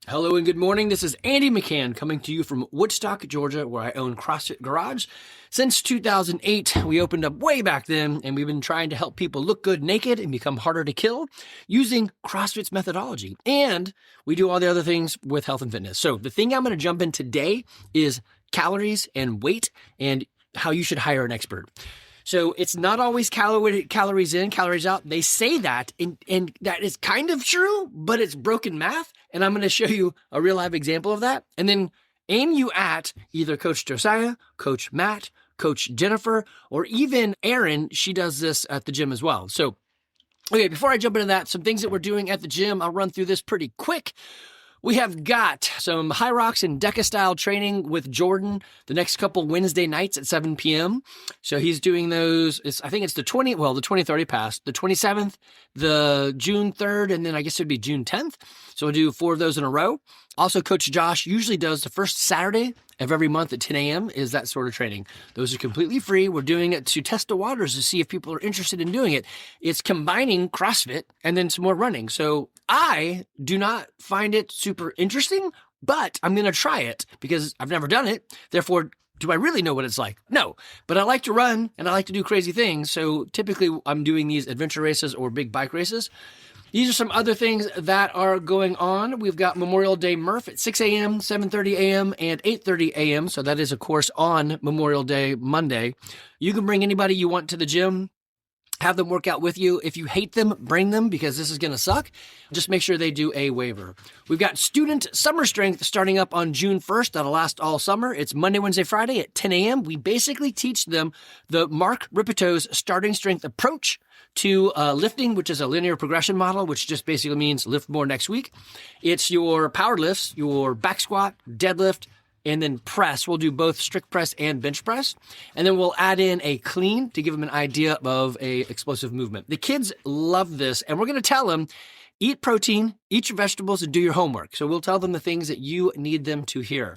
Hello and good morning. This is Andy McCann coming to you from Woodstock, Georgia, where I own CrossFit Garage. Since 2008, we opened up way back then, and we've been trying to help people look good naked and become harder to kill using CrossFit's methodology. And we do all the other things with health and fitness. So the thing I'm going to jump in today is calories and weight and how you should hire an expert. So it's not always calories in, calories out. They say that, and that is kind of true, but it's broken math. And I'm going to show you a real life example of that. And then aim you at either Coach Josiah, Coach Matt, Coach Jennifer, or even Erin. She does this at the gym as well. So, okay, before I jump into that, some things that we're doing at the gym, I'll run through this pretty quick. We have got some High Rocks and Deca style training with Jordan the next couple Wednesday nights at 7 p.m. So he's doing those. I think it's the 23rd already passed, the 27th, the June 3rd, and then I guess it would be June 10th. So we'll do 4 of those in a row. Also, Coach Josh usually does the first Saturday of every month at 10 a.m. is that sort of training. Those are completely free. We're doing it to test the waters to see if people are interested in doing it. It's combining CrossFit and then some more running. So I do not find it super interesting, but I'm going to try it because I've never done it. Therefore, do I really know what it's like? No, but I like to run and I like to do crazy things. So typically I'm doing these adventure races or big bike races. These are some other things that are going on. We've got Memorial Day Murph at 6 a.m., 7:30 a.m., and 8:30 a.m. So that is, of course, on Memorial Day Monday. You can bring anybody you want to the gym. Have them work out with you. If you hate them, bring them because this is going to suck. Just make sure they do a waiver. We've got Student Summer Strength starting up on June 1st. That'll last all summer. It's Monday, Wednesday, Friday at 10 a.m. We basically teach them the Mark Ripetoe's starting strength approach to lifting, which is a linear progression model, which just basically means lift more next week. It's your power lifts, your back squat, deadlift, and then press. We'll do both strict press and bench press. And then we'll add in a clean to give them an idea of a explosive movement. The kids love this, and we're going to tell them, eat protein, eat your vegetables, and do your homework. So we'll tell them the things that you need them to hear.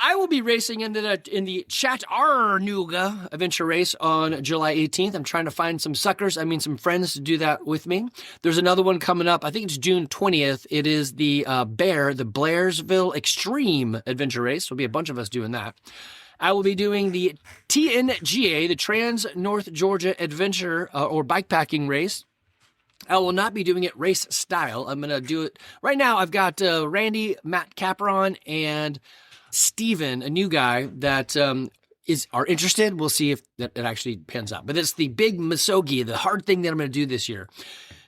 I will be racing in the Chattanooga adventure race on July 18th. I'm trying to find some some friends to do that with me. There's another one coming up. I think it's June 20th. It is the Blairsville Extreme adventure race. There'll be a bunch of us doing that. I will be doing the TNGA, the Trans North Georgia Adventure or bikepacking race. I will not be doing it race style. I'm going to do it right now. I've got Randy, Matt Capron, and Steven, a new guy that are interested. We'll see if that actually pans out. But it's the big Misogi, the hard thing that I'm going to do this year.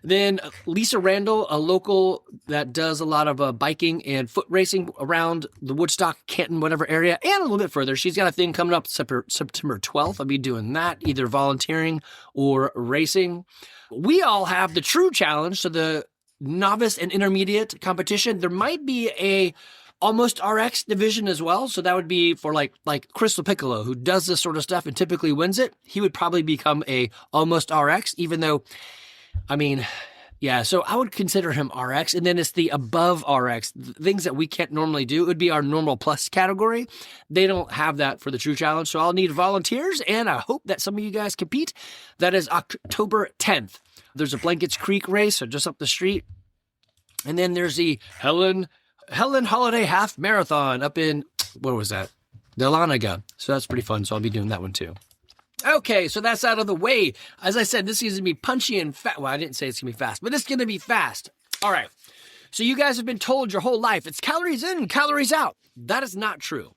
Then Lisa Randall, a local that does a lot of biking and foot racing around the Woodstock, Canton, whatever area, and a little bit further. She's got a thing coming up September 12th. I'll be doing that, either volunteering or racing. We all have the true challenge, so the novice and intermediate competition. There might be a almost RX division as well. So that would be for like Crystal Piccolo, who does this sort of stuff and typically wins it. He would probably become a almost RX, even though, so I would consider him RX. And then it's the above RX, things that we can't normally do. It would be our normal plus category. They don't have that for the True Challenge. So I'll need volunteers, and I hope that some of you guys compete. That is October 10th. There's a Blankets Creek race, so just up the street. And then there's the Helen Holiday Half Marathon up in, what was that? Dahlonega. So that's pretty fun. So I'll be doing that one too. Okay, so that's out of the way. As I said, this is going to be punchy and fast. Well, I didn't say it's going to be fast, but it's going to be fast. All right. So you guys have been told your whole life, it's calories in, calories out. That is not true.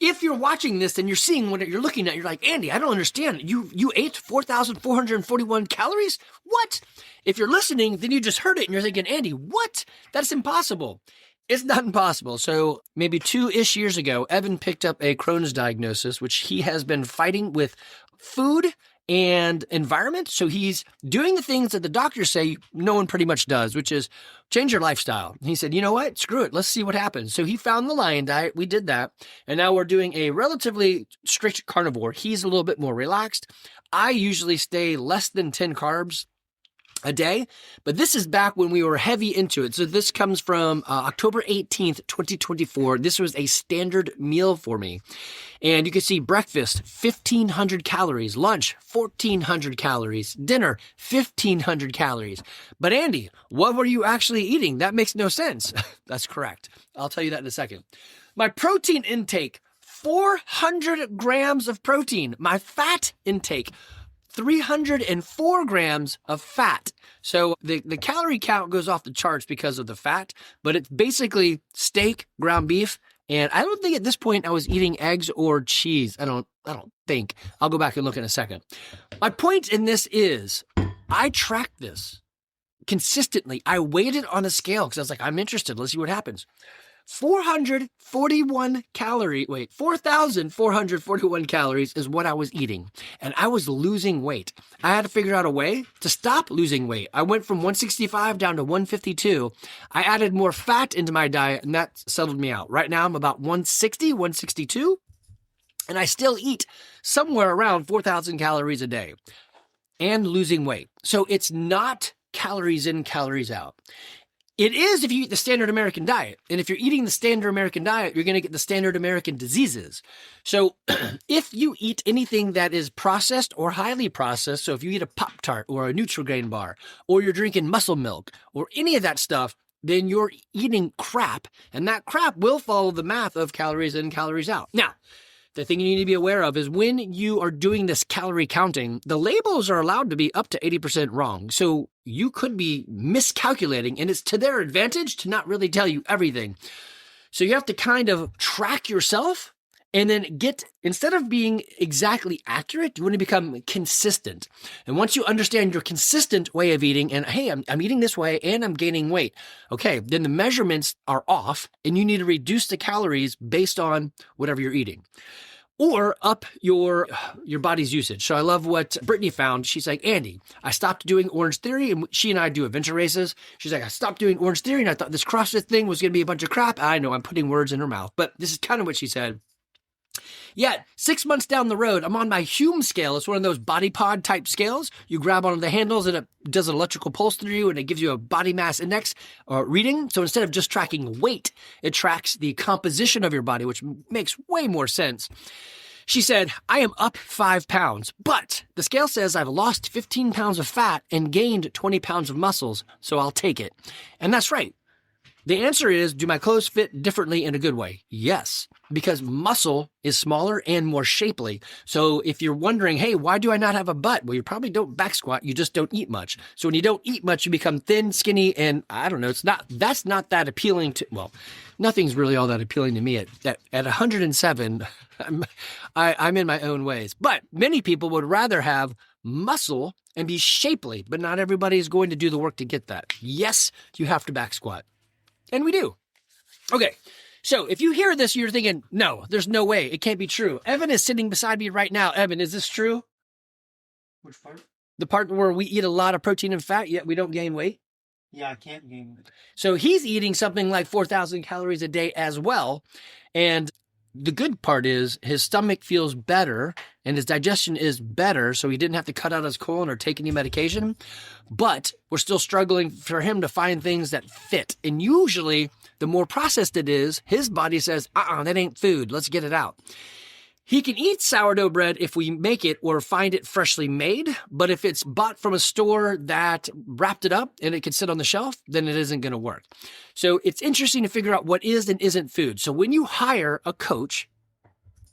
If you're watching this and you're seeing what you're looking at, you're like, Andy, I don't understand. You ate 4,441 calories? What? If you're listening, then you just heard it and you're thinking, Andy, what? That's impossible. It's not impossible. So maybe 2-ish years ago, Evan picked up a Crohn's diagnosis, which he has been fighting with food and environment. So he's doing the things that the doctors say no one pretty much does, which is change your lifestyle. He said, you know what? Screw it. Let's see what happens. So he found the lion diet. We did that. And now we're doing a relatively strict carnivore. He's a little bit more relaxed. I usually stay less than 10 carbs a day, but this is back when we were heavy into it. So this comes from October 18th, 2024. This was a standard meal for me. And you can see breakfast, 1,500 calories, lunch, 1,400 calories, dinner, 1,500 calories. But Andy, what were you actually eating? That makes no sense. That's correct. I'll tell you that in a second. My protein intake, 400 grams of protein. My fat intake, 304 grams of fat. So the calorie count goes off the charts because of the fat, but it's basically steak, ground beef, and I don't think at this point I was eating eggs or cheese. I don't think. I'll go back and look in a second. My point in this is I tracked this consistently. I weighed it on a scale because I was like, I'm interested. Let's see what happens. 441 calories is what I was eating. And I was losing weight. I had to figure out a way to stop losing weight. I went from 165 down to 152. I added more fat into my diet and that settled me out. Right now I'm about 160, 162. And I still eat somewhere around 4,000 calories a day and losing weight. So it's not calories in, calories out. It is if you eat the standard American diet. And if you're eating the standard American diet, you're going to get the standard American diseases. So if you eat anything that is processed or highly processed, so if you eat a Pop-Tart or a Nutri-Grain bar, or you're drinking muscle milk or any of that stuff, then you're eating crap. And that crap will follow the math of calories in, calories out. Now, the thing you need to be aware of is when you are doing this calorie counting, the labels are allowed to be up to 80% wrong. So you could be miscalculating, and it's to their advantage to not really tell you everything. So you have to kind of track yourself and then instead of being exactly accurate, you want to become consistent. And once you understand your consistent way of eating and, hey, I'm eating this way and I'm gaining weight. Okay, then the measurements are off and you need to reduce the calories based on whatever you're eating. Or up your body's usage. So I love what Brittany found. She's like, Andy, I stopped doing Orange Theory, and she and I do adventure races. She's like, I stopped doing Orange Theory, and I thought this CrossFit thing was going to be a bunch of crap. I know I'm putting words in her mouth, but this is kind of what she said. Yet 6 months down the road, I'm on my Hume scale. It's one of those body pod type scales. You grab onto the handles and it does an electrical pulse through you and it gives you a body mass index reading. So instead of just tracking weight, it tracks the composition of your body, which makes way more sense. She said, I am up 5 pounds, but the scale says I've lost 15 pounds of fat and gained 20 pounds of muscles, so I'll take it. And that's right. The answer is, do my clothes fit differently in a good way? Yes, because muscle is smaller and more shapely. So if you're wondering, hey, why do I not have a butt? Well, you probably don't back squat. You just don't eat much. So when you don't eat much, you become thin, skinny, and I don't know. That's not that appealing to, well, nothing's really all that appealing to me at 107. I'm in my own ways, but many people would rather have muscle and be shapely, but not everybody is going to do the work to get that. Yes, you have to back squat. And we do. Okay, so if you hear this, you're thinking, no, there's no way. It can't be true. Evan is sitting beside me right now. Evan, is this true? Which part? The part where we eat a lot of protein and fat, yet we don't gain weight? Yeah, I can't gain weight. So he's eating something like 4,000 calories a day as well. And the good part is his stomach feels better and his digestion is better. So he didn't have to cut out his colon or take any medication, but we're still struggling for him to find things that fit. And usually the more processed it is, his body says, that ain't food. Let's get it out. He can eat sourdough bread if we make it or find it freshly made, but if it's bought from a store that wrapped it up and it can sit on the shelf, then it isn't going to work. So it's interesting to figure out what is and isn't food. So when you hire a coach,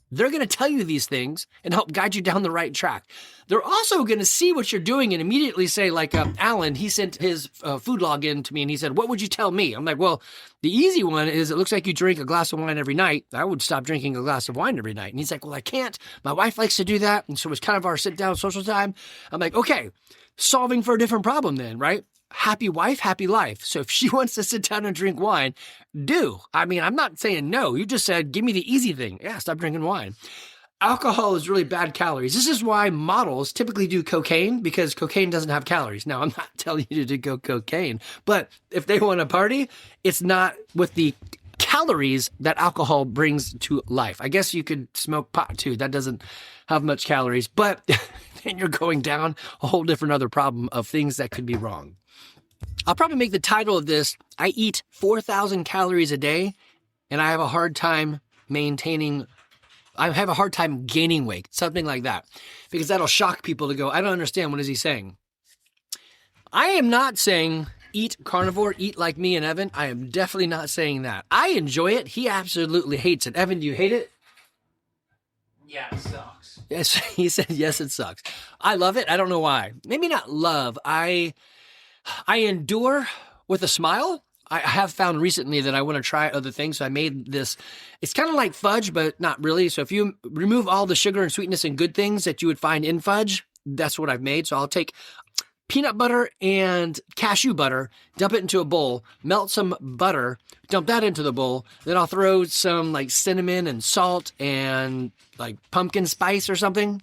they're going to tell you these things and help guide you down the right track. They're also going to see what you're doing and immediately say, like Alan, he sent his food log in to me and he said, what would you tell me? I'm like, well, the easy one is it looks like you drink a glass of wine every night. I would stop drinking a glass of wine every night. And he's like, well, I can't. My wife likes to do that. And so it's kind of our sit down social time. I'm like, okay, solving for a different problem then, right? Happy wife, happy life. So if she wants to sit down and drink wine, do. I mean, I'm not saying no. You just said, give me the easy thing. Yeah, stop drinking wine. Alcohol is really bad calories. This is why models typically do cocaine, because cocaine doesn't have calories. Now, I'm not telling you to go cocaine, but if they want to party, it's not with the calories that alcohol brings to life. I guess you could smoke pot too. That doesn't have much calories, but then you're going down a whole different other problem of things that could be wrong. I'll probably make the title of this, I eat 4,000 calories a day and I have a hard time gaining weight, something like that, because that'll shock people to go, I don't understand. What is he saying? I am not saying eat carnivore, eat like me and Evan. I am definitely not saying that. I enjoy it. He absolutely hates it. Evan, do you hate it? Yeah, it sucks. Yes, he said, yes, it sucks. I love it. I don't know why. Maybe not love. I endure with a smile. I have found recently that I want to try other things. So I made this. It's kind of like fudge, but not really. So if you remove all the sugar and sweetness and good things that you would find in fudge, that's what I've made. So I'll take peanut butter and cashew butter, dump it into a bowl, melt some butter, dump that into the bowl. Then I'll throw some like cinnamon and salt and like pumpkin spice or something.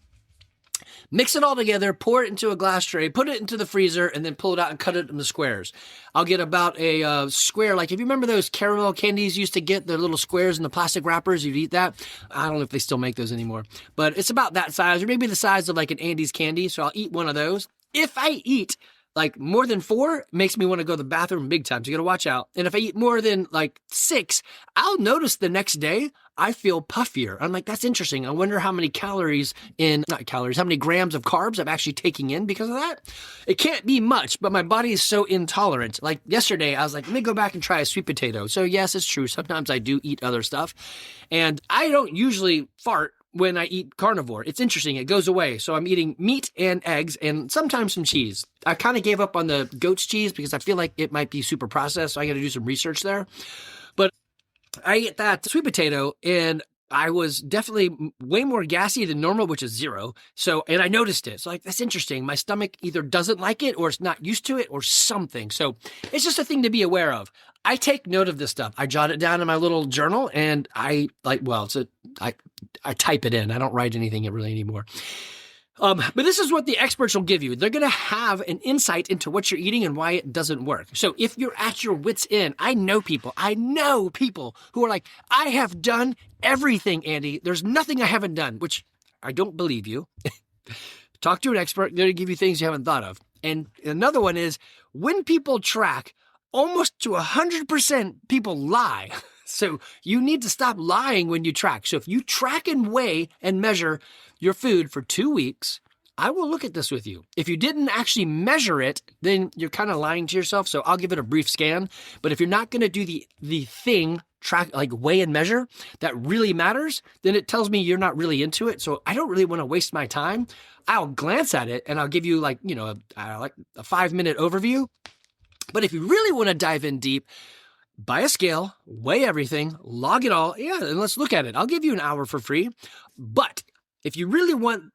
Mix it all together, pour it into a glass tray, put it into the freezer, and then pull it out and cut it into squares. I'll get about a square, like if you remember those caramel candies you used to get, the little squares in the plastic wrappers, you'd eat that. I don't know if they still make those anymore, but it's about that size, or maybe the size of like an Andes candy, so I'll eat one of those. If I eat like more than 4, it makes me want to go to the bathroom big time, so you got to watch out. And if I eat more than like 6, I'll notice the next day I feel puffier. I'm like, that's interesting. I wonder how many how many grams of carbs I'm actually taking in because of that. It can't be much, but my body is so intolerant. Like yesterday, I was like, let me go back and try a sweet potato. So yes, it's true. Sometimes I do eat other stuff, and I don't usually fart when I eat carnivore. It's interesting. It goes away. So I'm eating meat and eggs and sometimes some cheese. I kind of gave up on the goat's cheese because I feel like it might be super processed. So I got to do some research there. But I ate that sweet potato and I was definitely way more gassy than normal, which is 0. So, and I noticed it. So like, that's interesting. My stomach either doesn't like it or it's not used to it or something. So it's just a thing to be aware of. I take note of this stuff. I jot it down in my little journal and I type it in. I don't write anything really anymore. But this is what the experts will give you. They're going to have an insight into what you're eating and why it doesn't work. So if you're at your wit's end, I know people who are like, I have done everything, Andy. There's nothing I haven't done, which I don't believe you. Talk to an expert. They're going to give you things you haven't thought of. And another one is when people track, almost to 100% people lie. So you need to stop lying when you track. So if you track and weigh and measure your food for 2 weeks, I will look at this with you. If you didn't actually measure it, then you're kind of lying to yourself. So I'll give it a brief scan. But if you're not going to do the thing, track, like weigh and measure, that really matters, then it tells me you're not really into it. So I don't really want to waste my time. I'll glance at it and I'll give you like a 5-minute overview. But if you really want to dive in deep, buy a scale, weigh everything, log it all. Yeah, and let's look at it. I'll give you an hour for free. But if you really want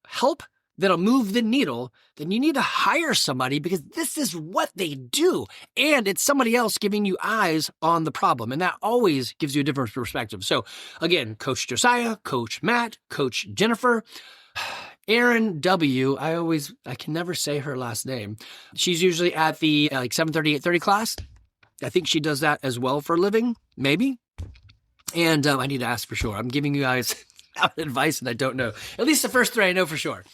help that'll move the needle, then you need to hire somebody because this is what they do. And it's somebody else giving you eyes on the problem. And that always gives you a different perspective. So again, Coach Josiah, Coach Matt, Coach Jennifer, Erin W. I can never say her last name. She's usually at the 7:30, 8:30 class. I think she does that as well for a living, maybe. And I need to ask for sure. I'm giving you guys advice and I don't know. At least the first 3 I know for sure.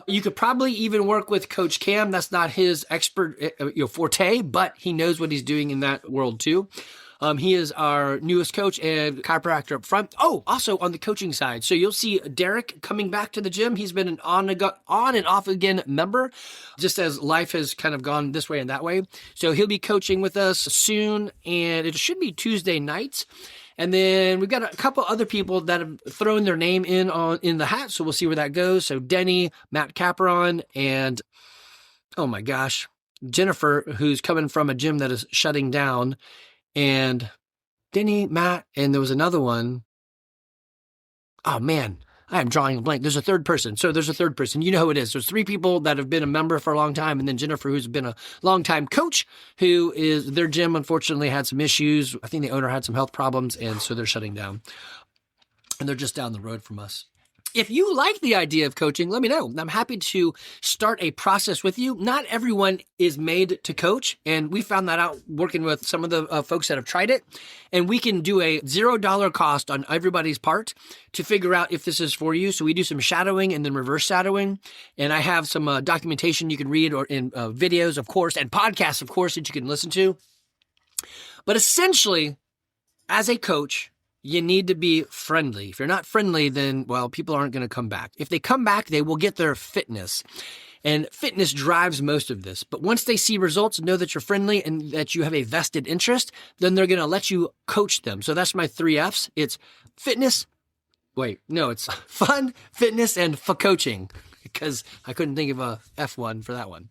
You could probably even work with Coach Cam. That's not his expert forte, but he knows what he's doing in that world too. He is our newest coach and chiropractor up front. Oh, also on the coaching side. So you'll see Derek coming back to the gym. He's been an on and off again member, just as life has kind of gone this way and that way. So he'll be coaching with us soon, and it should be Tuesday nights. And then we've got a couple other people that have thrown their name in the hat. So we'll see where that goes. So Denny, Matt Capron, and oh my gosh, Jennifer, who's coming from a gym that is shutting down. And Denny, Matt, and there was another one. Oh man, I am drawing a blank. There's a third person. So there's a third person. You know who it is. There's 3 people that have been a member for a long time. And then Jennifer, who's been a long-time coach, who is their gym, unfortunately, had some issues. I think the owner had some health problems. And so they're shutting down. And they're just down the road from us. If you like the idea of coaching, let me know. I'm happy to start a process with you. Not everyone is made to coach, and we found that out working with some of the folks that have tried it. And we can do a $0 cost on everybody's part to figure out if this is for you. So we do some shadowing and then reverse shadowing. And I have some documentation you can read, or in videos, of course, and podcasts, of course, that you can listen to. But essentially, as a coach, you need to be friendly. If you're not friendly, then, well, people aren't going to come back. If they come back, they will get their fitness. And fitness drives most of this. But once they see results, know that you're friendly and that you have a vested interest, then they're going to let you coach them. So that's my 3 Fs. It's fitness. It's fun, fitness, and coaching, because I couldn't think of a F1 for that one.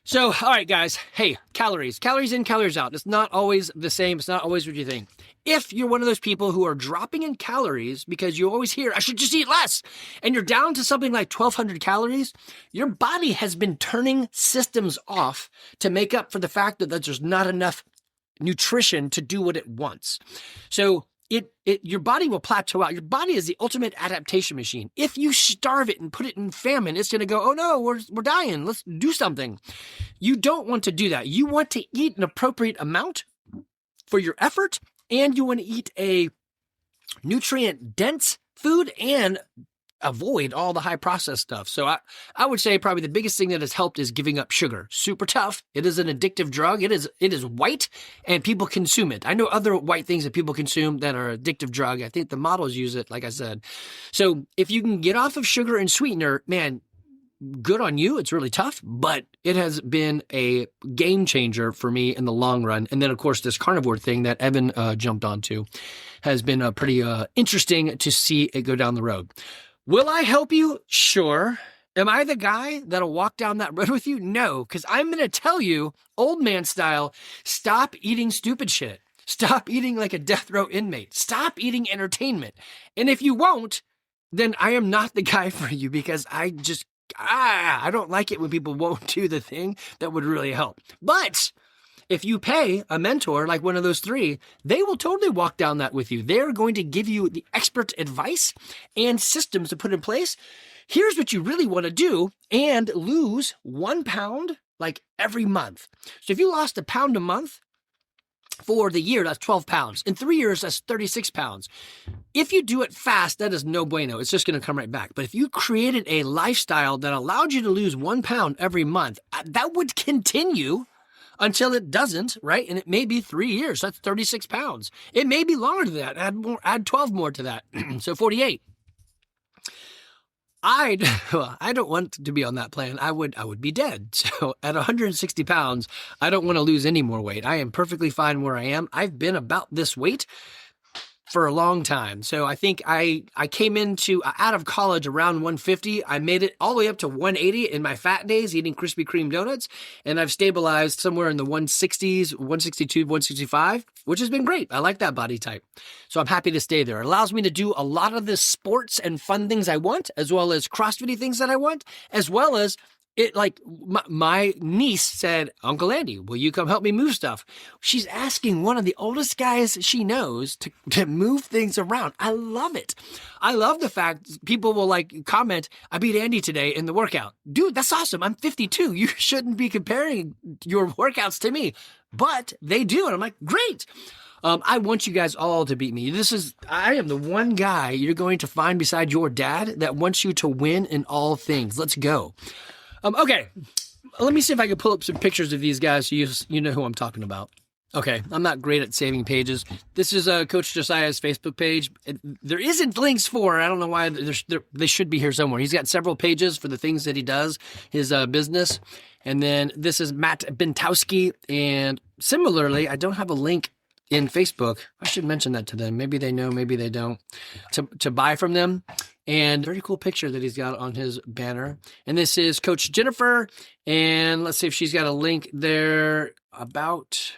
So, all right, guys. Hey, calories. Calories in, calories out. It's not always the same. It's not always what you think. If you're one of those people who are dropping in calories because you always hear, I should just eat less, and you're down to something like 1,200 calories, your body has been turning systems off to make up for the fact that there's not enough nutrition to do what it wants. So your body will plateau out. Your body is the ultimate adaptation machine. If you starve it and put it in famine, it's going to go, oh no, we're dying. Let's do something. You don't want to do that. You want to eat an appropriate amount for your effort, and you want to eat a nutrient-dense food and avoid all the high processed stuff. So I would say probably the biggest thing that has helped is giving up sugar. Super tough. It is an addictive drug. It is white, and people consume it. I know other white things that people consume that are addictive drug. I think the models use it, like I said. So if you can get off of sugar and sweetener, man, good on you. It's really tough, but it has been a game changer for me in the long run. And then, of course, this carnivore thing that Evan jumped onto has been pretty interesting to see it go down the road. Will I help you? Sure. Am I the guy that'll walk down that road with you? No, because I'm going to tell you, old man style, stop eating stupid shit. Stop eating like a death row inmate. Stop eating entertainment. And if you won't, then I am not the guy for you, because I don't like it when people won't do the thing that would really help. But if you pay a mentor like one of those 3, they will totally walk down that with you. They're going to give you the expert advice and systems to put in place. Here's what you really want to do, and lose 1 pound like every month. So if you lost 1 pound a month for the year, that's 12 pounds. In 3 years, that's 36 pounds. If you do it fast, that is no bueno. It's just going to come right back. But if you created a lifestyle that allowed you to lose 1 pound every month, that would continue until it doesn't, right? And it may be 3 years. That's 36 pounds. It may be longer than that. Add 12 more to that. So 48. I don't want to be on that plan. I would be dead. So at 160 pounds, I don't want to lose any more weight. I am perfectly fine where I am. I've been about this weight for a long time. So I think I came out of college around 150. I made it all the way up to 180 in my fat days, eating Krispy Kreme donuts. And I've stabilized somewhere in the 160s, 162, 165, which has been great. I like that body type. So I'm happy to stay there. It allows me to do a lot of the sports and fun things I want, as well as CrossFit things that I want, as well as it. Like my niece said, Uncle Andy, will you come help me move stuff? She's asking one of the oldest guys she knows to move things around. I love it. I love the fact people will comment, I beat Andy today in the workout. Dude, that's awesome. I'm 52. You shouldn't be comparing your workouts to me, but they do. And I'm like, great. I want you guys all to beat me. I am the one guy you're going to find beside your dad that wants you to win in all things. Let's go. Okay, let me see if I can pull up some pictures of these guys so you know who I'm talking about. Okay, I'm not great at saving pages. This is Coach Josiah's Facebook page. There isn't links for, I don't know why, they should be here somewhere. He's got several pages for the things that he does, his business. And then this is Matt Bentowski. And similarly, I don't have a link in Facebook. I should mention that to them. Maybe they know, maybe they don't, to buy from them. And very cool picture that he's got on his banner. And this is Coach Jennifer. And let's see if she's got a link there about...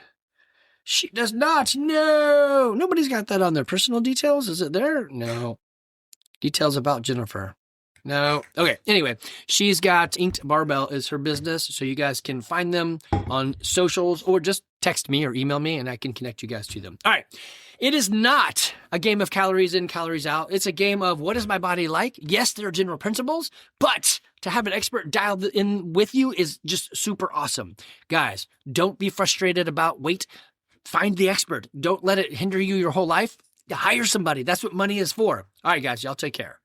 She does not. No. Nobody's got that on their personal details. Is it there? No. Details about Jennifer. No. Okay. Anyway, she's got Inked Barbell is her business. So you guys can find them on socials or just text me or email me and I can connect you guys to them. All right. It is not a game of calories in, calories out. It's a game of what is my body like? Yes, there are general principles, but to have an expert dialed in with you is just super awesome. Guys, don't be frustrated about weight. Find the expert. Don't let it hinder you your whole life. Hire somebody. That's what money is for. All right, guys, y'all take care.